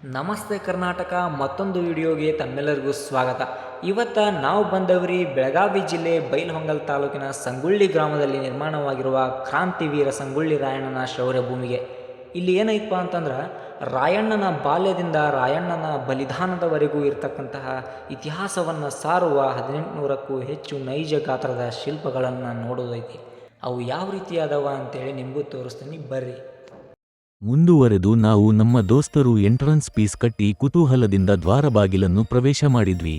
ನಮಸ್ತೆ ಕರ್ನಾಟಕ ಮತ್ತೊಂದು ವಿಡಿಯೋಗೆ ತಮ್ಮೆಲ್ಲರಿಗೂ ಸ್ವಾಗತ. ಇವತ್ತು ನಾವು ಬಂದವರಿ ಬೆಳಗಾವಿ ಜಿಲ್ಲೆ ಬೈಲಹೊಂಗಲ ತಾಲೂಕಿನ ಸಂಗೊಳ್ಳಿ ಗ್ರಾಮದಲ್ಲಿ ನಿರ್ಮಾಣವಾಗಿರುವ ಕ್ರಾಂತಿವೀರ ಸಂಗೊಳ್ಳಿ ರಾಯಣ್ಣನ ಶೌರ್ಯ ಭೂಮಿಗೆ. ಇಲ್ಲಿ ಏನೈತಪ್ಪ ಅಂತಂದ್ರೆ ರಾಯಣ್ಣನ ಬಾಲ್ಯದಿಂದ ರಾಯಣ್ಣನ ಬಲಿದಾನದವರೆಗೂ ಇರತಕ್ಕಂತಹ ಇತಿಹಾಸವನ್ನು ಸಾರುವ 1800ಕ್ಕೂ ಹೆಚ್ಚು ನೈಜ ಗಾತ್ರದ ಶಿಲ್ಪಗಳನ್ನು ನೋಡೋದೈತಿ. ಅವು ಯಾವ ರೀತಿ ಅದಾವ ಅಂತೇಳಿ ನಿಮಗೂ ತೋರಿಸ್ತೀನಿ, ಬರ್ರಿ. ಮುಂದುವರೆದು ನಾವು ನಮ್ಮ ದೋಸ್ತರು ಎಂಟ್ರನ್ಸ್ ಪೀಸ್ ಕಟ್ಟಿ ಕುತೂಹಲದಿಂದ ದ್ವಾರ ಬಾಗಿಲನ್ನು ಪ್ರವೇಶ ಮಾಡಿದ್ವಿ.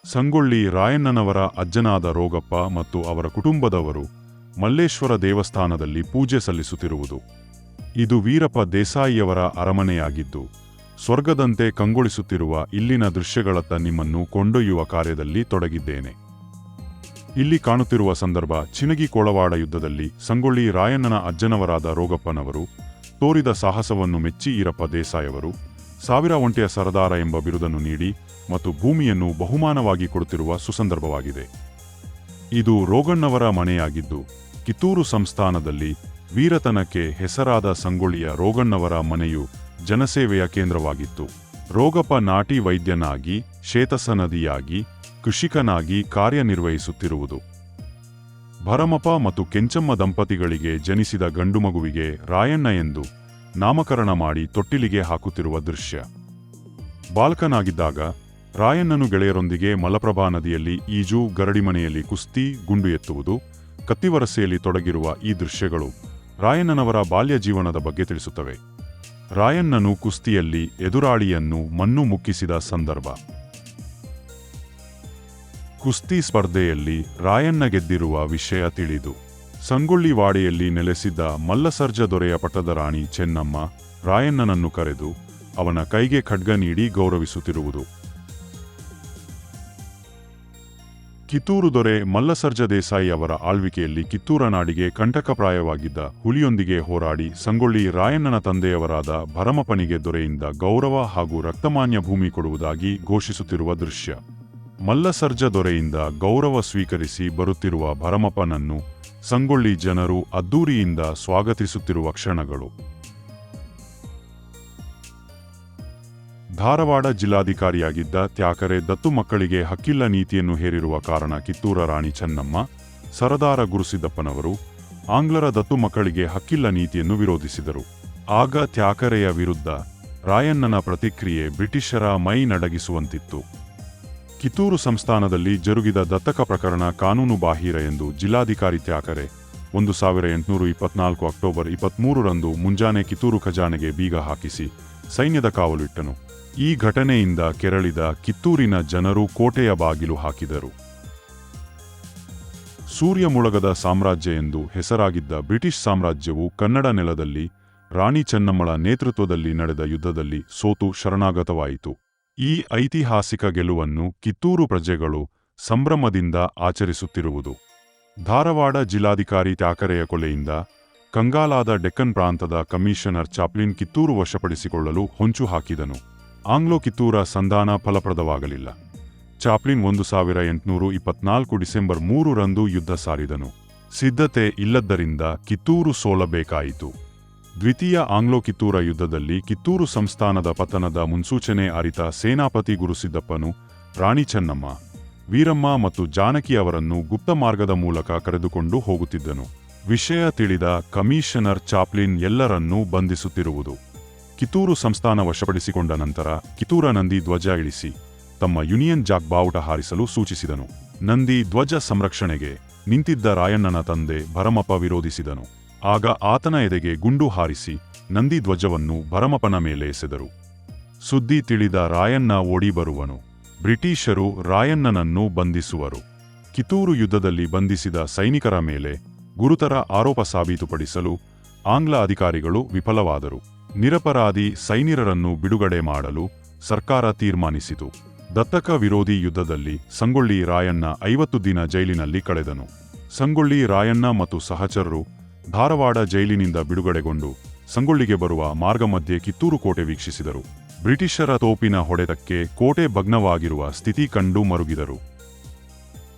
ಸಂಗೊಳ್ಳಿ ರಾಯಣ್ಣನವರ ಅಜ್ಜನಾದ ರೋಗಪ್ಪ ಮತ್ತು ಅವರ ಕುಟುಂಬದವರು ಮಲ್ಲೇಶ್ವರ ದೇವಸ್ಥಾನದಲ್ಲಿ ಪೂಜೆ ಸಲ್ಲಿಸುತ್ತಿರುವುದು. ಇದು ವೀರಪ್ಪ ದೇಸಾಯಿಯವರ ಅರಮನೆಯಾಗಿದ್ದು, ಸ್ವರ್ಗದಂತೆ ಕಂಗೊಳಿಸುತ್ತಿರುವ ಇಲ್ಲಿನ ದೃಶ್ಯಗಳತ್ತ ನಿಮ್ಮನ್ನು ಕೊಂಡೊಯ್ಯುವ ಕಾರ್ಯದಲ್ಲಿ ತೊಡಗಿದ್ದೇನೆ. ಇಲ್ಲಿ ಕಾಣುತ್ತಿರುವ ಸಂದರ್ಭ ಚಿನಗಿ ಕೋಳವಾಡ ಯುದ್ಧದಲ್ಲಿ ಸಂಗೊಳ್ಳಿ ರಾಯಣ್ಣನ ಅಜ್ಜನವರಾದ ರೋಗಪ್ಪನವರು ತೋರಿದ ಸಾಹಸವನ್ನು ಮೆಚ್ಚಿ ಈರಪ್ಪ ದೇಸಾಯಿಯವರು 1000 ಒಂಟೆಯ ಸರದಾರ ಎಂಬ ಬಿರುದನ್ನು ನೀಡಿ ಮತ್ತು ಭೂಮಿಯನ್ನು ಬಹುಮಾನವಾಗಿ ಕೊಡುತ್ತಿರುವ ಸುಸಂದರ್ಭವಾಗಿದೆ. ಇದು ರೋಗಣ್ಣವರ ಮನೆಯಾಗಿದ್ದು, ಕಿತ್ತೂರು ಸಂಸ್ಥಾನದಲ್ಲಿ ವೀರತನಕ್ಕೆ ಹೆಸರಾದ ಸಂಗೊಳ್ಳಿಯ ರೋಗಣ್ಣವರ ಮನೆಯು ಜನಸೇವೆಯ ಕೇಂದ್ರವಾಗಿತ್ತು. ರೋಗಪ್ಪ ನಾಟಿ ವೈದ್ಯನಾಗಿ, ಶೇತಸನದಿಯಾಗಿ, ಕೃಷಿಕನಾಗಿ ಕಾರ್ಯನಿರ್ವಹಿಸುತ್ತಿರುವುದು. ಭರಮಪ್ಪ ಮತ್ತು ಕೆಂಚಮ್ಮ ದಂಪತಿಗಳಿಗೆ ಜನಿಸಿದ ಗಂಡುಮಗುವಿಗೆ ರಾಯಣ್ಣ ಎಂದು ನಾಮಕರಣ ಮಾಡಿ ತೊಟ್ಟಿಲಿಗೆ ಹಾಕುತ್ತಿರುವ ದೃಶ್ಯ. ಬಾಲಕನಾಗಿದ್ದಾಗ ರಾಯಣ್ಣನು ಗೆಳೆಯರೊಂದಿಗೆ ಮಲಪ್ರಭಾ ನದಿಯಲ್ಲಿ ಈಜು, ಗರಡಿಮನೆಯಲ್ಲಿ ಕುಸ್ತಿ, ಗುಂಡು ಎತ್ತುವುದು, ಕತ್ತಿವರಸೆಯಲ್ಲಿ ತೊಡಗಿರುವ ಈ ದೃಶ್ಯಗಳು ರಾಯಣ್ಣನವರ ಬಾಲ್ಯ ಜೀವನದ ಬಗ್ಗೆ ತಿಳಿಸುತ್ತವೆ. ರಾಯಣ್ಣನು ಕುಸ್ತಿಯಲ್ಲಿ ಎದುರಾಳಿಯನ್ನು ಮಣ್ಣು ಮುಕ್ಕಿಸಿದ ಸಂದರ್ಭ. ಕುಸ್ತಿ ಸ್ಪರ್ಧೆಯಲ್ಲಿ ರಾಯಣ್ಣ ಗೆದ್ದಿರುವ ವಿಷಯ ತಿಳಿದು ಸಂಗೊಳ್ಳಿ ವಾಡೆಯಲ್ಲಿ ನೆಲೆಸಿದ್ದ ಮಲ್ಲಸರ್ಜ ದೊರೆಯ ಪಟ್ಟದ ರಾಣಿ ಚೆನ್ನಮ್ಮ ರಾಯಣ್ಣನನ್ನು ಕರೆದು ಅವನ ಕೈಗೆ ಖಡ್ಗ ನೀಡಿ ಗೌರವಿಸುತ್ತಿರುವುದು. ಕಿತ್ತೂರು ದೊರೆ ಮಲ್ಲಸರ್ಜ ದೇಸಾಯಿ ಅವರ ಆಳ್ವಿಕೆಯಲ್ಲಿ ಕಿತ್ತೂರ ನಾಡಿಗೆ ಕಂಟಕಪ್ರಾಯವಾಗಿದ್ದ ಹುಲಿಯೊಂದಿಗೆ ಹೋರಾಡಿ ಸಂಗೊಳ್ಳಿ ರಾಯಣ್ಣನ ತಂದೆಯವರಾದ ಭರಮಪ್ಪನಿಗೆ ದೊರೆಯಿಂದ ಗೌರವ ಹಾಗೂ ರಕ್ತಮಾನ್ಯ ಭೂಮಿ ಕೊಡುವುದಾಗಿ ಘೋಷಿಸುತ್ತಿರುವ ದೃಶ್ಯ. ಮಲ್ಲಸರ್ಜ ದೊರೆಯಿಂದ ಗೌರವ ಸ್ವೀಕರಿಸಿ ಬರುತ್ತಿರುವ ಭರಮಪ್ಪನನ್ನು ಸಂಗೊಳ್ಳಿ ಜನರು ಅದ್ದೂರಿಯಿಂದ ಸ್ವಾಗತಿಸುತ್ತಿರುವ ಕ್ಷಣಗಳು. ಧಾರವಾಡ ಜಿಲ್ಲಾಧಿಕಾರಿಯಾಗಿದ್ದ ತ್ಯಾಕರೆ ದತ್ತು ಮಕ್ಕಳಿಗೆ ಹಕ್ಕಿಲ್ಲ ನೀತಿಯನ್ನು ಹೇರಿರುವ ಕಾರಣ ಕಿತ್ತೂರ ರಾಣಿ ಚೆನ್ನಮ್ಮ, ಸರದಾರ ಗುರುಸಿದ್ದಪ್ಪನವರು ಆಂಗ್ಲರ ದತ್ತು ಮಕ್ಕಳಿಗೆ ಹಕ್ಕಿಲ್ಲ ನೀತಿಯನ್ನು ವಿರೋಧಿಸಿದರು. ಆಗ ತ್ಯಾಕರೆಯ ವಿರುದ್ಧ ರಾಯಣ್ಣನ ಪ್ರತಿಕ್ರಿಯೆ ಬ್ರಿಟಿಷರ ಮೈ ನಡಗಿಸುವಂತಿತ್ತು. ಕಿತ್ತೂರು ಸಂಸ್ಥಾನದಲ್ಲಿ ಜರುಗಿದ ದತ್ತಕ ಪ್ರಕರಣ ಕಾನೂನು ಬಾಹಿರ ಎಂದು ಜಿಲ್ಲಾಧಿಕಾರಿ ತ್ಯಾಕರೆ 1824 ಅಕ್ಟೋಬರ್ 23ರಂದು ಮುಂಜಾನೆ ಕಿತ್ತೂರು ಖಜಾನೆಗೆ ಬೀಗ ಹಾಕಿಸಿ ಸೈನ್ಯದ ಕಾವಲು ಇಟ್ಟನು. ಈ ಘಟನೆಯಿಂದ ಕೆರಳಿದ ಕಿತ್ತೂರಿನ ಜನರು ಕೋಟೆಯ ಬಾಗಿಲು ಹಾಕಿದರು. ಸೂರ್ಯ ಮುಳಗದ ಸಾಮ್ರಾಜ್ಯ ಎಂದು ಹೆಸರಾಗಿದ್ದ ಬ್ರಿಟಿಷ್ ಸಾಮ್ರಾಜ್ಯವು ಕನ್ನಡ ನೆಲದಲ್ಲಿ ರಾಣಿ ಚೆನ್ನಮ್ಮಳ ನೇತೃತ್ವದಲ್ಲಿ ನಡೆದ ಯುದ್ಧದಲ್ಲಿ ಸೋತು ಶರಣಾಗತವಾಯಿತು. ಈ ಐತಿಹಾಸಿಕ ಗೆಲುವನ್ನು ಕಿತ್ತೂರು ಪ್ರಜೆಗಳು ಸಂಭ್ರಮದಿಂದ ಆಚರಿಸುತ್ತಿರುವುದು. ಧಾರವಾಡ ಜಿಲ್ಲಾಧಿಕಾರಿ ತ್ಯಾಕರೆಯ ಕೊಲೆಯಿಂದ ಕಂಗಾಲಾದ ಡೆಕ್ಕನ್ ಪ್ರಾಂತದ ಕಮಿಷನರ್ ಚಾಪ್ಲಿನ್ ಕಿತ್ತೂರು ವಶಪಡಿಸಿಕೊಳ್ಳಲು ಹೊಂಚು ಹಾಕಿದನು. ಆಂಗ್ಲೋ ಕಿತ್ತೂರ ಸಂಧಾನ ಫಲಪ್ರದವಾಗಲಿಲ್ಲ. ಚಾಪ್ಲಿನ್ 1824 ಡಿಸೆಂಬರ್ 3ರಂದು ಯುದ್ಧ ಸಾರಿದನು. ಸಿದ್ಧತೆ ಇಲ್ಲದ್ದರಿಂದ ಕಿತ್ತೂರು ಸೋಲಬೇಕಾಯಿತು. ದ್ವಿತೀಯ ಆಂಗ್ಲೋ ಕಿತ್ತೂರ ಯುದ್ಧದಲ್ಲಿ ಕಿತ್ತೂರು ಸಂಸ್ಥಾನದ ಪತನದ ಮುನ್ಸೂಚನೆ ಅರಿತ ಸೇನಾಪತಿ ಗುರುಸಿದ್ದಪ್ಪನು ರಾಣಿ ಚೆನ್ನಮ್ಮ, ವೀರಮ್ಮ ಮತ್ತು ಜಾನಕಿ ಅವರನ್ನು ಗುಪ್ತ ಮಾರ್ಗದ ಮೂಲಕ ಕರೆದುಕೊಂಡು ಹೋಗುತ್ತಿದ್ದನು. ವಿಷಯ ತಿಳಿದ ಕಮಿಷನರ್ ಚಾಪ್ಲಿನ್ ಎಲ್ಲರನ್ನೂ ಬಂಧಿಸುತ್ತಿರುವುದು. ಕಿತ್ತೂರು ಸಂಸ್ಥಾನ ವಶಪಡಿಸಿಕೊಂಡ ನಂತರ ಕಿತ್ತೂರ ನಂದಿ ಧ್ವಜ ಇಳಿಸಿ ತಮ್ಮ ಯೂನಿಯನ್ ಜಾಕ್ ಬಾವುಟ ಹಾರಿಸಲು ಸೂಚಿಸಿದನು. ನಂದಿ ಧ್ವಜ ಸಂರಕ್ಷಣೆಗೆ ನಿಂತಿದ್ದ ರಾಯಣ್ಣನ ತಂದೆ ಭರಮಪ್ಪ ವಿರೋಧಿಸಿದನು. ಆಗ ಆತನ ಎದೆಗೆ ಗುಂಡು ಹಾರಿಸಿ ನಂದಿ ಧ್ವಜವನ್ನು ಭರಮಪ್ಪನ ಮೇಲೆ ಎಸೆದರು. ಸುದ್ದಿ ತಿಳಿದ ರಾಯಣ್ಣ ಓಡಿ ಬರುವನು. ಬ್ರಿಟಿಷರು ರಾಯಣ್ಣನನ್ನು ಬಂಧಿಸುವರು. ಕಿತ್ತೂರು ಯುದ್ಧದಲ್ಲಿ ಬಂಧಿಸಿದ ಸೈನಿಕರ ಮೇಲೆ ಗುರುತರ ಆರೋಪ ಸಾಬೀತುಪಡಿಸಲು ಆಂಗ್ಲ ಅಧಿಕಾರಿಗಳು ವಿಫಲವಾದರು. ನಿರಪರಾಧಿ ಸೈನಿಕರನ್ನು ಬಿಡುಗಡೆ ಮಾಡಲು ಸರ್ಕಾರ ತೀರ್ಮಾನಿಸಿತು. ದತ್ತಕ ವಿರೋಧಿ ಯುದ್ಧದಲ್ಲಿ ಸಂಗೊಳ್ಳಿ ರಾಯಣ್ಣ 50 ದಿನ ಜೈಲಿನಲ್ಲಿ ಕಳೆದನು. ಸಂಗೊಳ್ಳಿ ರಾಯಣ್ಣ ಮತ್ತು ಸಹಚರರು ಧಾರವಾಡ ಜೈಲಿನಿಂದ ಬಿಡುಗಡೆಗೊಂಡು ಸಂಗೊಳ್ಳಿಗೆ ಬರುವ ಮಾರ್ಗ ಮಧ್ಯೆ ಕಿತ್ತೂರು ಕೋಟೆ ವೀಕ್ಷಿಸಿದರು. ಬ್ರಿಟಿಷರ ತೋಪಿನ ಹೊಡೆತಕ್ಕೆ ಕೋಟೆ ಭಗ್ನವಾಗಿರುವ ಸ್ಥಿತಿ ಕಂಡು ಮರುಗಿದರು.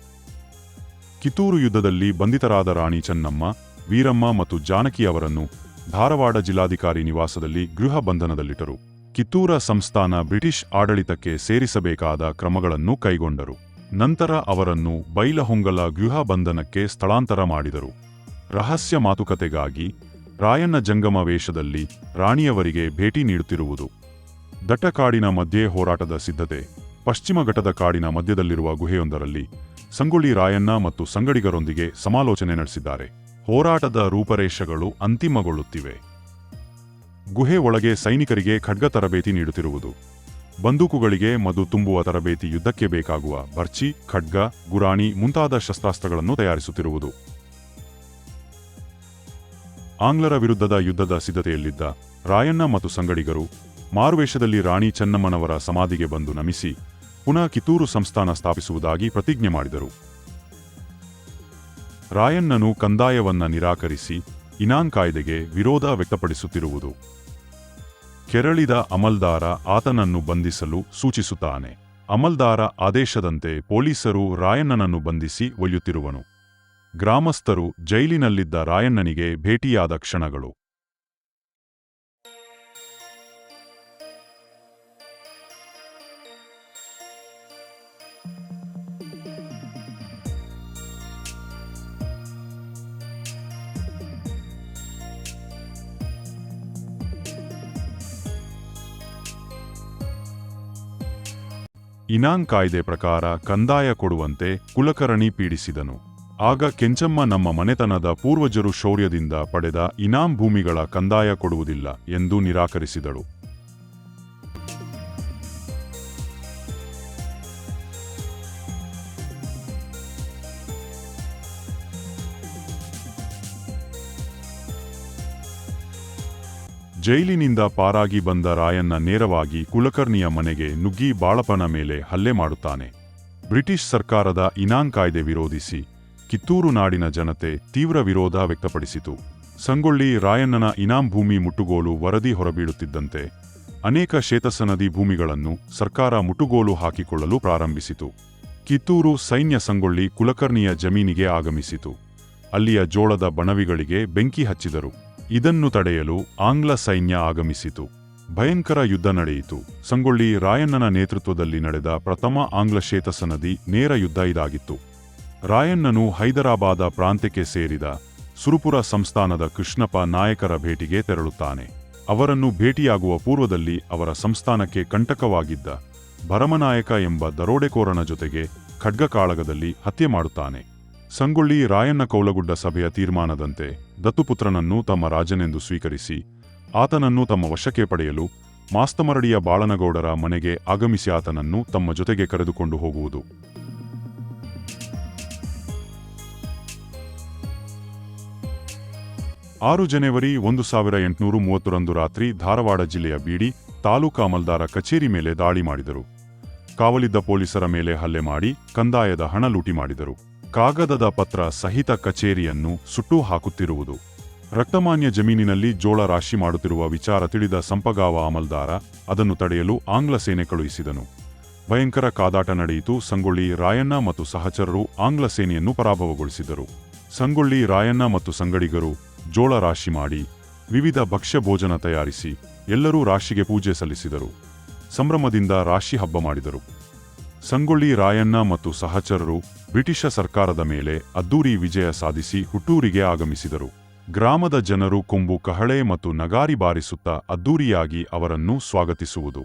ಕಿತ್ತೂರು ಯುದ್ಧದಲ್ಲಿ ಬಂಧಿತರಾದ ರಾಣಿ ಚೆನ್ನಮ್ಮ, ವೀರಮ್ಮ ಮತ್ತು ಜಾನಕಿ ಅವರನ್ನು ಧಾರವಾಡ ಜಿಲ್ಲಾಧಿಕಾರಿ ನಿವಾಸದಲ್ಲಿ ಗೃಹ ಬಂಧನದಲ್ಲಿಟ್ಟರು. ಕಿತ್ತೂರ ಸಂಸ್ಥಾನ ಬ್ರಿಟಿಷ್ ಆಡಳಿತಕ್ಕೆ ಸೇರಿಸಬೇಕಾದ ಕ್ರಮಗಳನ್ನು ಕೈಗೊಂಡರು. ನಂತರ ಅವರನ್ನು ಬೈಲಹೊಂಗಲ ಗೃಹ ಬಂಧನಕ್ಕೆ ಸ್ಥಳಾಂತರ ಮಾಡಿದರು. ರಹಸ್ಯ ಮಾತುಕತೆಗಾಗಿ ರಾಯಣ್ಣ ಜಂಗಮ ವೇಷದಲ್ಲಿ ರಾಣಿಯವರಿಗೆ ಭೇಟಿ ನೀಡುತ್ತಿರುವುದು. ದಟ್ಟಕಾಡಿನ ಮಧ್ಯೆ ಹೋರಾಟದ ಸಿದ್ಧತೆ. ಪಶ್ಚಿಮ ಘಟ್ಟದ ಕಾಡಿನ ಮಧ್ಯದಲ್ಲಿರುವ ಗುಹೆಯೊಂದರಲ್ಲಿ ಸಂಗೊಳ್ಳಿ ರಾಯಣ್ಣ ಮತ್ತು ಸಂಗಡಿಗರೊಂದಿಗೆ ಸಮಾಲೋಚನೆ ನಡೆಸಿದ್ದಾರೆ. ಹೋರಾಟದ ರೂಪರೇಷೆಗಳು ಅಂತಿಮಗೊಳ್ಳುತ್ತಿವೆ. ಗುಹೆ ಒಳಗೆ ಸೈನಿಕರಿಗೆ ಖಡ್ಗ ತರಬೇತಿ ನೀಡುತ್ತಿರುವುದು. ಬಂದೂಕುಗಳಿಗೆ ಮದ್ದು ತುಂಬುವ ತರಬೇತಿ, ಯುದ್ಧಕ್ಕೆ ಬೇಕಾಗುವ ಬರ್ಚಿ, ಖಡ್ಗ, ಗುರಾಣಿ ಮುಂತಾದ ಶಸ್ತ್ರಾಸ್ತ್ರಗಳನ್ನು ತಯಾರಿಸುತ್ತಿರುವುದು. ಆಂಗ್ಲರ ವಿರುದ್ಧದ ಯುದ್ಧದ ಸಿದ್ಧತೆಯಲ್ಲಿದ್ದ ರಾಯಣ್ಣ ಮತ್ತು ಸಂಗಡಿಗರು ಮಾರುವೇಷದಲ್ಲಿ ರಾಣಿ ಚೆನ್ನಮ್ಮನವರ ಸಮಾಧಿಗೆ ಬಂದು ನಮಿಸಿ ಪುನಃ ಕಿತ್ತೂರು ಸಂಸ್ಥಾನ ಸ್ಥಾಪಿಸುವುದಾಗಿ ಪ್ರತಿಜ್ಞೆ ಮಾಡಿದರು. ರಾಯಣ್ಣನು ಕಂದಾಯವನ್ನ ನಿರಾಕರಿಸಿ ಇನಾನ್ ಕಾಯ್ದೆಗೆ ವಿರೋಧ ವ್ಯಕ್ತಪಡಿಸುತ್ತಿರುವುದು. ಕೆರಳಿದ ಅಮಲ್ದಾರ ಆತನನ್ನು ಬಂಧಿಸಲು ಸೂಚಿಸುತ್ತಾನೆ. ಅಮಲ್ದಾರ ಆದೇಶದಂತೆ ಪೊಲೀಸರು ರಾಯಣ್ಣನನ್ನು ಬಂಧಿಸಿ ಒಯ್ಯುತ್ತಿರುವನು. ಗ್ರಾಮಸ್ಥರು ಜೈಲಿನಲ್ಲಿದ್ದ ರಾಯಣ್ಣನಿಗೆ ಭೇಟಿಯಾದ ಕ್ಷಣಗಳು. ಇನಾನ್ ಕಾಯ್ದೆ ಪ್ರಕಾರ ಕಂದಾಯ ಕೊಡುವಂತೆ ಕುಲಕರ್ಣಿ ಪೀಡಿಸಿದನು. ಆಗ ಕೆಂಚಮ್ಮ ನಮ್ಮ ಮನೆತನದ ಪೂರ್ವಜರು ಶೌರ್ಯದಿಂದ ಪಡೆದ ಇನಾಂ ಭೂಮಿಗಳ ಕಂದಾಯ ಕೊಡುವುದಿಲ್ಲ ಎಂದು ನಿರಾಕರಿಸಿದಳು. ಜೈಲಿನಿಂದ ಪಾರಾಗಿ ಬಂದ ರಾಯಣ್ಣ ನೇರವಾಗಿ ಕುಲಕರ್ಣಿಯ ಮನೆಗೆ ನುಗ್ಗಿ ಬಾಳಪ್ಪನ ಮೇಲೆ ಹಲ್ಲೆ ಮಾಡುತ್ತಾನೆ. ಬ್ರಿಟಿಷ್ ಸರ್ಕಾರದ ಇನಾನ್ ಕಾಯ್ದೆ ವಿರೋಧಿಸಿ ಕಿತ್ತೂರು ನಾಡಿನ ಜನತೆ ತೀವ್ರ ವಿರೋಧ ವ್ಯಕ್ತಪಡಿಸಿತು. ಸಂಗೊಳ್ಳಿ ರಾಯಣ್ಣನ ಇನಾಂ ಭೂಮಿ ಮುಟ್ಟುಗೋಲು ವರದಿ ಹೊರಬೀಳುತ್ತಿದ್ದಂತೆ ಅನೇಕ ಶೇತಸನದಿ ಭೂಮಿಗಳನ್ನು ಸರ್ಕಾರ ಮುಟ್ಟುಗೋಲು ಹಾಕಿಕೊಳ್ಳಲು ಪ್ರಾರಂಭಿಸಿತು. ಕಿತ್ತೂರು ಸೈನ್ಯ ಸಂಗೊಳ್ಳಿ ಕುಲಕರ್ಣಿಯ ಜಮೀನಿಗೆ ಆಗಮಿಸಿತು. ಅಲ್ಲಿಯ ಜೋಳದ ಬಣವಿಗಳಿಗೆ ಬೆಂಕಿ ಹಚ್ಚಿದರು. ಇದನ್ನು ತಡೆಯಲು ಆಂಗ್ಲ ಸೈನ್ಯ ಆಗಮಿಸಿತು. ಭಯಂಕರ ಯುದ್ಧ ನಡೆಯಿತು. ಸಂಗೊಳ್ಳಿ ರಾಯಣ್ಣನ ನೇತೃತ್ವದಲ್ಲಿ ನಡೆದ ಪ್ರಥಮ ಆಂಗ್ಲ ಶೇತಸನದಿ ನೇರ ಯುದ್ಧ ಇದಾಗಿತ್ತು. ರಾಯಣ್ಣನು ಹೈದರಾಬಾದ ಪ್ರಾಂತ್ಯಕ್ಕೆ ಸೇರಿದ ಸುರಪುರ ಸಂಸ್ಥಾನದ ಕೃಷ್ಣಪ್ಪ ನಾಯಕರ ಭೇಟಿಗೆ ತೆರಳುತ್ತಾನೆ. ಅವರನ್ನು ಭೇಟಿಯಾಗುವ ಪೂರ್ವದಲ್ಲಿ ಅವರ ಸಂಸ್ಥಾನಕ್ಕೆ ಕಂಟಕವಾಗಿದ್ದ ಭರಮನಾಯಕ ಎಂಬ ದರೋಡೆಕೋರನ ಜೊತೆಗೆ ಖಡ್ಗಕಾಳಗದಲ್ಲಿ ಹತ್ಯೆ ಮಾಡುತ್ತಾನೆ. ಸಂಗೊಳ್ಳಿ ರಾಯಣ್ಣ ಕೌಲಗುಡ್ಡ ಸಭೆಯ ತೀರ್ಮಾನದಂತೆ ದತ್ತುಪುತ್ರನನ್ನು ತಮ್ಮ ರಾಜನೆಂದು ಸ್ವೀಕರಿಸಿ ಆತನನ್ನು ತಮ್ಮ ವಶಕ್ಕೆ ಪಡೆಯಲು ಮಾಸ್ತಮರಡಿಯ ಬಾಳನಗೌಡರ ಮನೆಗೆ ಆಗಮಿಸಿ ಆತನನ್ನು ತಮ್ಮ ಜೊತೆಗೆ ಕರೆದುಕೊಂಡು ಹೋಗುವುದು. 6 ಜನವರಿ 1830 ರಾತ್ರಿ ಧಾರವಾಡ ಜಿಲ್ಲೆಯ ಬೀಡಿ ತಾಲೂಕಾ ಅಮಲ್ದಾರ ಕಚೇರಿ ಮೇಲೆ ದಾಳಿ ಮಾಡಿದರು. ಕಾವಲಿದ್ದ ಪೊಲೀಸರ ಮೇಲೆ ಹಲ್ಲೆ ಮಾಡಿ ಕಂದಾಯದ ಹಣ ಲೂಟಿ ಮಾಡಿದರು. ಕಾಗದದ ಪತ್ರ ಸಹಿತ ಕಚೇರಿಯನ್ನು ಸುಟ್ಟು ಹಾಕುತ್ತಿರುವುದು. ರಕ್ತಮಾನ್ಯ ಜಮೀನಿನಲ್ಲಿ ಜೋಳ ರಾಶಿ ಮಾಡುತ್ತಿರುವ ವಿಚಾರ ತಿಳಿದ ಸಂಪಗಾವ ಅಮಲ್ದಾರ ಅದನ್ನು ತಡೆಯಲು ಆಂಗ್ಲ ಸೇನೆ ಕಳುಹಿಸಿದನು. ಭಯಂಕರ ಕಾದಾಟ ನಡೆಯಿತು. ಸಂಗೊಳ್ಳಿ ರಾಯಣ್ಣ ಮತ್ತು ಸಹಚರರು ಆಂಗ್ಲ ಸೇನೆಯನ್ನು ಪರಾಭವಗೊಳಿಸಿದರು. ಸಂಗೊಳ್ಳಿ ರಾಯಣ್ಣ ಮತ್ತು ಸಂಗಡಿಗರು ಜೋಳ ರಾಶಿ ಮಾಡಿ ವಿವಿಧ ಭಕ್ಷ್ಯ ಭೋಜನ ತಯಾರಿಸಿ ಎಲ್ಲರೂ ರಾಶಿಗೆ ಪೂಜೆ ಸಲ್ಲಿಸಿದರು. ಸಂಭ್ರಮದಿಂದ ರಾಶಿ ಹಬ್ಬ ಮಾಡಿದರು. ಸಂಗೊಳ್ಳಿ ರಾಯಣ್ಣ ಮತ್ತು ಸಹಚರರು ಬ್ರಿಟಿಷ ಸರ್ಕಾರದ ಮೇಲೆ ಅದ್ದೂರಿ ವಿಜಯ ಸಾಧಿಸಿ ಹುಟ್ಟೂರಿಗೆ ಆಗಮಿಸಿದರು. ಗ್ರಾಮದ ಜನರು ಕೊಂಬು, ಕಹಳೆ ಮತ್ತು ನಗಾರಿ ಬಾರಿಸುತ್ತಾ ಅದ್ದೂರಿಯಾಗಿ ಅವರನ್ನು ಸ್ವಾಗತಿಸುವುದು.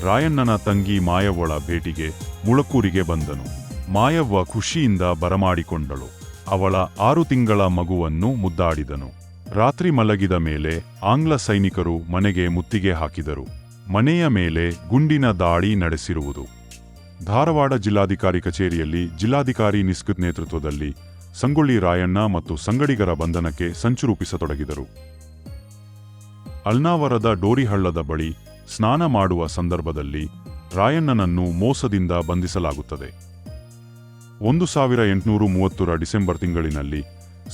ರಾಯಣ್ಣನ ತಂಗಿ ಮಾಯವ್ವಳ ಭೇಟಿಗೆ ಮುಳಕೂರಿಗೆ ಬಂದನು. ಮಾಯವ್ವ ಖುಷಿಯಿಂದ ಬರಮಾಡಿಕೊಂಡಳು. ಅವಳ 6 ತಿಂಗಳ ಮಗುವನ್ನು ಮುದ್ದಾಡಿದನು. ರಾತ್ರಿ ಮಲಗಿದ ಮೇಲೆ ಆಂಗ್ಲ ಸೈನಿಕರು ಮನೆಗೆ ಮುತ್ತಿಗೆ ಹಾಕಿದರು. ಮನೆಯ ಮೇಲೆ ಗುಂಡಿನ ದಾಳಿ ನಡೆಸಿರುವುದು. ಧಾರವಾಡ ಜಿಲ್ಲಾಧಿಕಾರಿ ಕಚೇರಿಯಲ್ಲಿ ಜಿಲ್ಲಾಧಿಕಾರಿ ನಿಸ್ಕತ್ ನೇತೃತ್ವದಲ್ಲಿ ಸಂಗೊಳ್ಳಿ ರಾಯಣ್ಣ ಮತ್ತು ಸಂಗಡಿಗರ ಬಂಧನಕ್ಕೆ ಸಂಚು ರೂಪಿಸತೊಡಗಿದರು. ಅಳ್ನಾವರದ ಡೋರಿಹಳ್ಳದ ಬಳಿ ಸ್ನಾನ ಮಾಡುವ ಸಂದರ್ಭದಲ್ಲಿ ರಾಯಣ್ಣನನ್ನು ಮೋಸದಿಂದ ಬಂಧಿಸಲಾಗುತ್ತದೆ. 1830 ಡಿಸೆಂಬರ್ ತಿಂಗಳಿನಲ್ಲಿ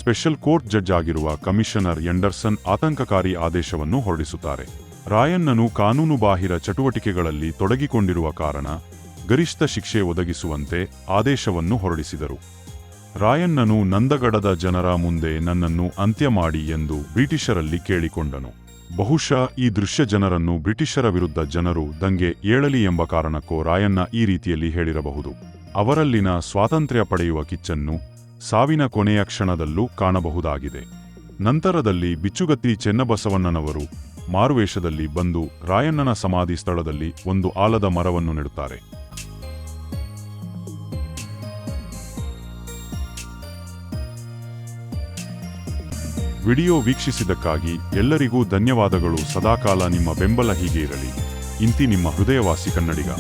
ಸ್ಪೆಷಲ್ ಕೋರ್ಟ್ ಜಡ್ಜ್ ಆಗಿರುವ ಕಮಿಷನರ್ ಎಂಡರ್ಸನ್ ಆತಂಕಕಾರಿ ಆದೇಶವನ್ನು ಹೊರಡಿಸುತ್ತಾರೆ. ರಾಯಣ್ಣನು ಕಾನೂನುಬಾಹಿರ ಚಟುವಟಿಕೆಗಳಲ್ಲಿ ತೊಡಗಿಕೊಂಡಿರುವ ಕಾರಣ ಗರಿಷ್ಠ ಶಿಕ್ಷೆ ಒದಗಿಸುವಂತೆ ಆದೇಶವನ್ನು ಹೊರಡಿಸಿದರು. ರಾಯಣ್ಣನು ನಂದಗಡದ ಜನರ ಮುಂದೆ ನನ್ನನ್ನು ಅಂತ್ಯ ಮಾಡಿ ಎಂದು ಬ್ರಿಟಿಷರಲ್ಲಿ ಕೇಳಿಕೊಂಡನು. ಬಹುಶಃ ಈ ದೃಶ್ಯ ಜನರನ್ನು ಬ್ರಿಟಿಷರ ವಿರುದ್ಧ ಜನರು ದಂಗೆ ಏಳಲಿ ಎಂಬ ಕಾರಣಕ್ಕೋ ರಾಯಣ್ಣ ಈ ರೀತಿಯಲ್ಲಿ ಹೇಳಿರಬಹುದು. ಅವರಲ್ಲಿನ ಸ್ವಾತಂತ್ರ್ಯ ಪಡೆಯುವ ಕಿಚ್ಚನ್ನು ಸಾವಿನ ಕೊನೆಯ ಕ್ಷಣದಲ್ಲೂ ಕಾಣಬಹುದಾಗಿದೆ. ನಂತರದಲ್ಲಿ ಬಿಚ್ಚುಗತ್ತಿ ಚೆನ್ನಬಸವಣ್ಣನವರು ಮಾರುವೇಷದಲ್ಲಿ ಬಂದು ರಾಯಣ್ಣನ ಸಮಾಧಿ ಸ್ಥಳದಲ್ಲಿ ಒಂದು ಆಲದ ಮರವನ್ನು ನೆಡುತ್ತಾರೆ. ವಿಡಿಯೋ ವೀಕ್ಷಿಸಿದ್ದಕ್ಕಾಗಿ ಎಲ್ಲರಿಗೂ ಧನ್ಯವಾದಗಳು. ಸದಾಕಾಲ ನಿಮ್ಮ ಬೆಂಬಲ ಹೀಗೆ ಇರಲಿ. ಇಂತಿ ನಿಮ್ಮ ಹೃದಯವಾಸಿ ಕನ್ನಡಿಗ.